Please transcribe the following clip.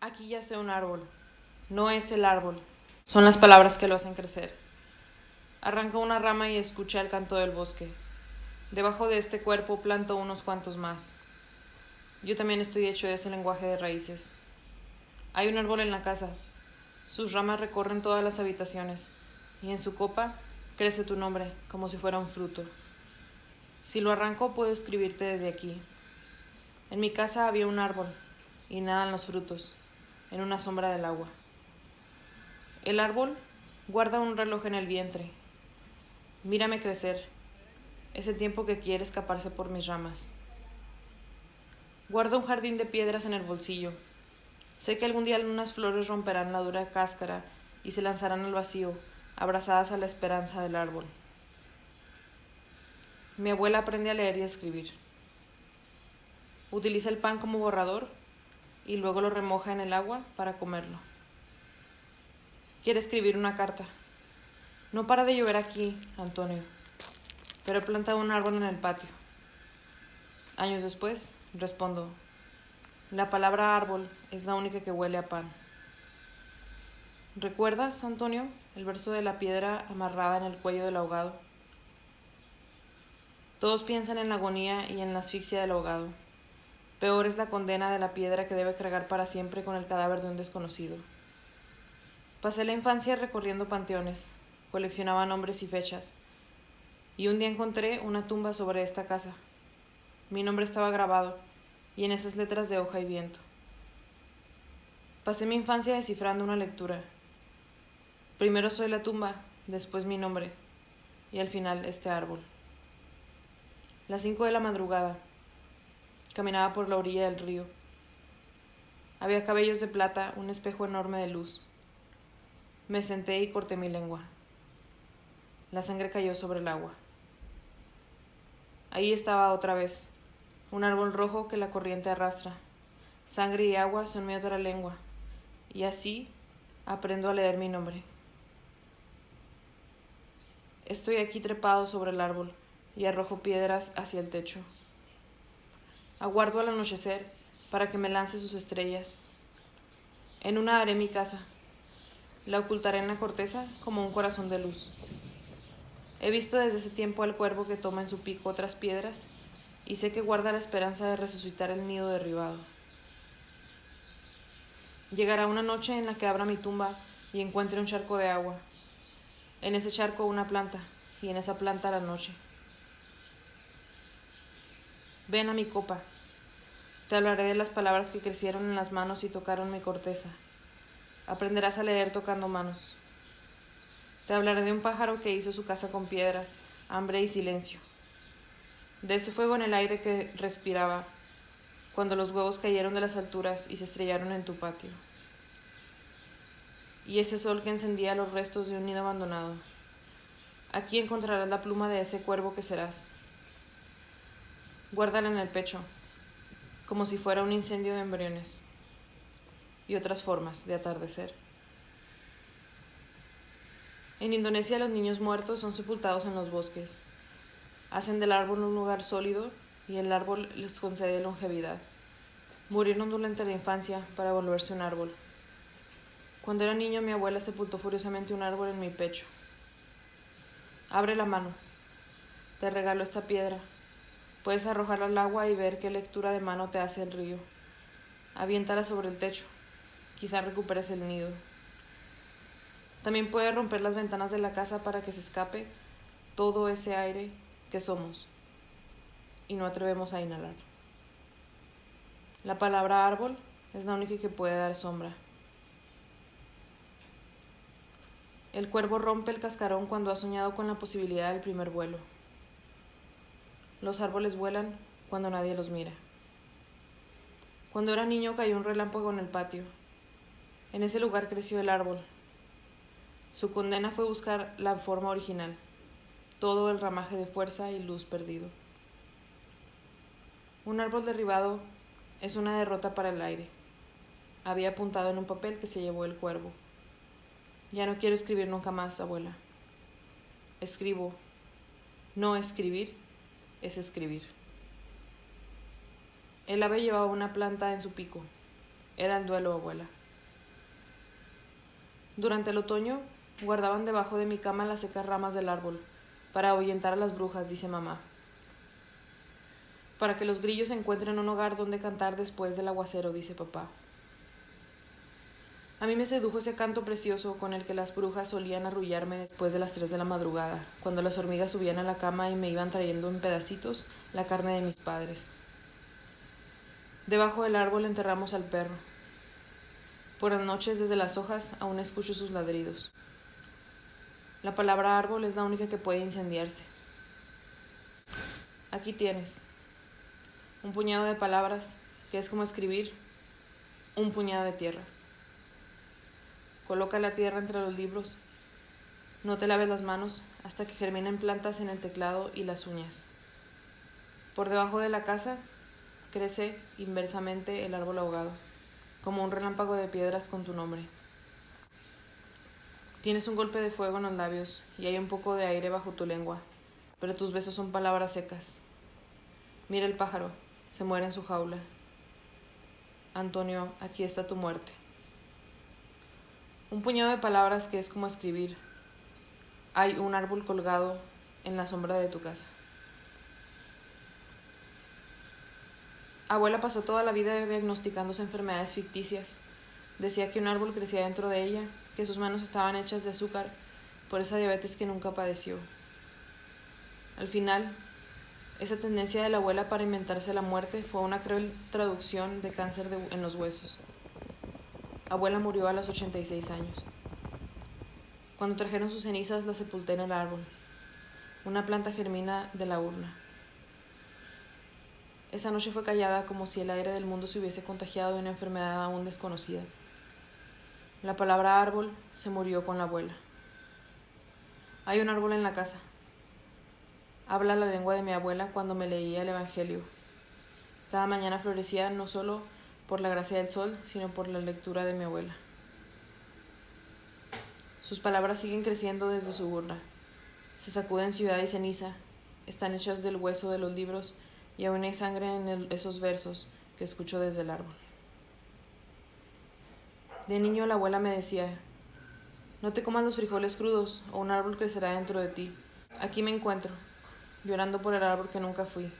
Aquí yace un árbol. No es el árbol. Son las palabras que lo hacen crecer. Arranca una rama y escucha el canto del bosque. Debajo de este cuerpo planto unos cuantos más. Yo también estoy hecho de ese lenguaje de raíces. Hay un árbol en la casa. Sus ramas recorren todas las habitaciones y en su copa crece tu nombre como si fuera un fruto. Si lo arranco puedo escribirte desde aquí. En mi casa había un árbol y nadan los frutos en una sombra del agua. El árbol guarda un reloj en el vientre. Mírame crecer. Es el tiempo que quiere escaparse por mis ramas. Guardo un jardín de piedras en el bolsillo. Sé que algún día unas flores romperán la dura cáscara y se lanzarán al vacío, abrazadas a la esperanza del árbol. Mi abuela aprende a leer y a escribir. Utiliza el pan como borrador y luego lo remoja en el agua para comerlo. Quiere escribir una carta. No para de llover aquí, Antonio, pero he plantado un árbol en el patio. Años después, respondo, la palabra árbol es la única que huele a pan. ¿Recuerdas, Antonio, el verso de la piedra amarrada en el cuello del ahogado? Todos piensan en la agonía y en la asfixia del ahogado. Peor es la condena de la piedra que debe cargar para siempre con el cadáver de un desconocido. Pasé la infancia recorriendo panteones, coleccionaba nombres y fechas, y un día encontré una tumba sobre esta casa. Mi nombre estaba grabado, y en esas letras de hoja y viento. Pasé mi infancia descifrando una lectura. Primero soy la tumba, después mi nombre, y al final este árbol. Las 5 de la madrugada. Caminaba por la orilla del río. Había cabellos de plata, un espejo enorme de luz. Me senté y corté mi lengua. La sangre cayó sobre el agua. Ahí estaba otra vez, un árbol rojo que la corriente arrastra. Sangre y agua son mi otra lengua, y así aprendo a leer mi nombre. Estoy aquí trepado sobre el árbol y arrojo piedras hacia el techo. Aguardo al anochecer para que me lance sus estrellas. En una haré mi casa. La ocultaré en la corteza como un corazón de luz. He visto desde ese tiempo al cuervo que toma en su pico otras piedras y sé que guarda la esperanza de resucitar el nido derribado. Llegará una noche en la que abra mi tumba y encuentre un charco de agua. En ese charco una planta y en esa planta la noche. Ven a mi copa. Te hablaré de las palabras que crecieron en las manos y tocaron mi corteza. Aprenderás a leer tocando manos. Te hablaré de un pájaro que hizo su casa con piedras, hambre y silencio. De ese fuego en el aire que respiraba cuando los huevos cayeron de las alturas y se estrellaron en tu patio. Y ese sol que encendía los restos de un nido abandonado. Aquí encontrarás la pluma de ese cuervo que serás. Guárdala en el pecho, como si fuera un incendio de embriones y otras formas de atardecer. En Indonesia los niños muertos son sepultados en los bosques. Hacen del árbol un lugar sólido y el árbol les concede longevidad. Murieron durante la infancia para volverse un árbol. Cuando era niño mi abuela sepultó furiosamente un árbol en mi pecho. Abre la mano. Te regalo esta piedra. Puedes arrojarla al agua y ver qué lectura de mano te hace el río. Aviéntala sobre el techo. Quizá recuperes el nido. También puedes romper las ventanas de la casa para que se escape todo ese aire que somos y no atrevemos a inhalar. La palabra árbol es la única que puede dar sombra. El cuervo rompe el cascarón cuando ha soñado con la posibilidad del primer vuelo. Los árboles vuelan cuando nadie los mira. Cuando era niño cayó un relámpago en el patio. En ese lugar creció el árbol. Su condena fue buscar la forma original, todo el ramaje de fuerza y luz perdido. Un árbol derribado es una derrota para el aire. Había apuntado en un papel que se llevó el cuervo. Ya no quiero escribir nunca más, abuela. Escribo. No escribir es escribir. El ave llevaba una planta en su pico. Era el duelo, abuela. Durante el otoño, guardaban debajo de mi cama las secas ramas del árbol, para ahuyentar a las brujas, dice mamá. Para que los grillos encuentren un hogar donde cantar después del aguacero, dice papá. A mí me sedujo ese canto precioso con el que las brujas solían arrullarme después de las 3 de la madrugada, cuando las hormigas subían a la cama y me iban trayendo en pedacitos la carne de mis padres. Debajo del árbol enterramos al perro. Por las noches, desde las hojas, aún escucho sus ladridos. La palabra árbol es la única que puede incendiarse. Aquí tienes un puñado de palabras que es como escribir un puñado de tierra. Coloca la tierra entre los libros. No te laves las manos hasta que germinen plantas en el teclado y las uñas. Por debajo de la casa crece inversamente el árbol ahogado, como un relámpago de piedras con tu nombre. Tienes un golpe de fuego en los labios y hay un poco de aire bajo tu lengua, pero tus besos son palabras secas. Mira el pájaro, se muere en su jaula. Antonio, aquí está tu muerte. Un puñado de palabras que es como escribir. Hay un árbol colgado en la sombra de tu casa. Abuela pasó toda la vida diagnosticándose enfermedades ficticias. Decía que un árbol crecía dentro de ella, que sus manos estaban hechas de azúcar por esa diabetes que nunca padeció. Al final, esa tendencia de la abuela para inventarse la muerte fue una cruel traducción de cáncer en los huesos. Abuela murió a los 86 años. Cuando trajeron sus cenizas, las sepulté en el árbol. Una planta germina de la urna. Esa noche fue callada como si el aire del mundo se hubiese contagiado de una enfermedad aún desconocida. La palabra árbol se murió con la abuela. Hay un árbol en la casa. Habla la lengua de mi abuela cuando me leía el Evangelio. Cada mañana florecía no solo por la gracia del sol, sino por la lectura de mi abuela. Sus palabras siguen creciendo desde su urna. Se sacuden ciudad y ceniza. Están hechas del hueso de los libros y aún hay sangre en esos versos que escucho desde el árbol. De niño la abuela me decía, no te comas los frijoles crudos o un árbol crecerá dentro de ti. Aquí me encuentro, llorando por el árbol que nunca fui.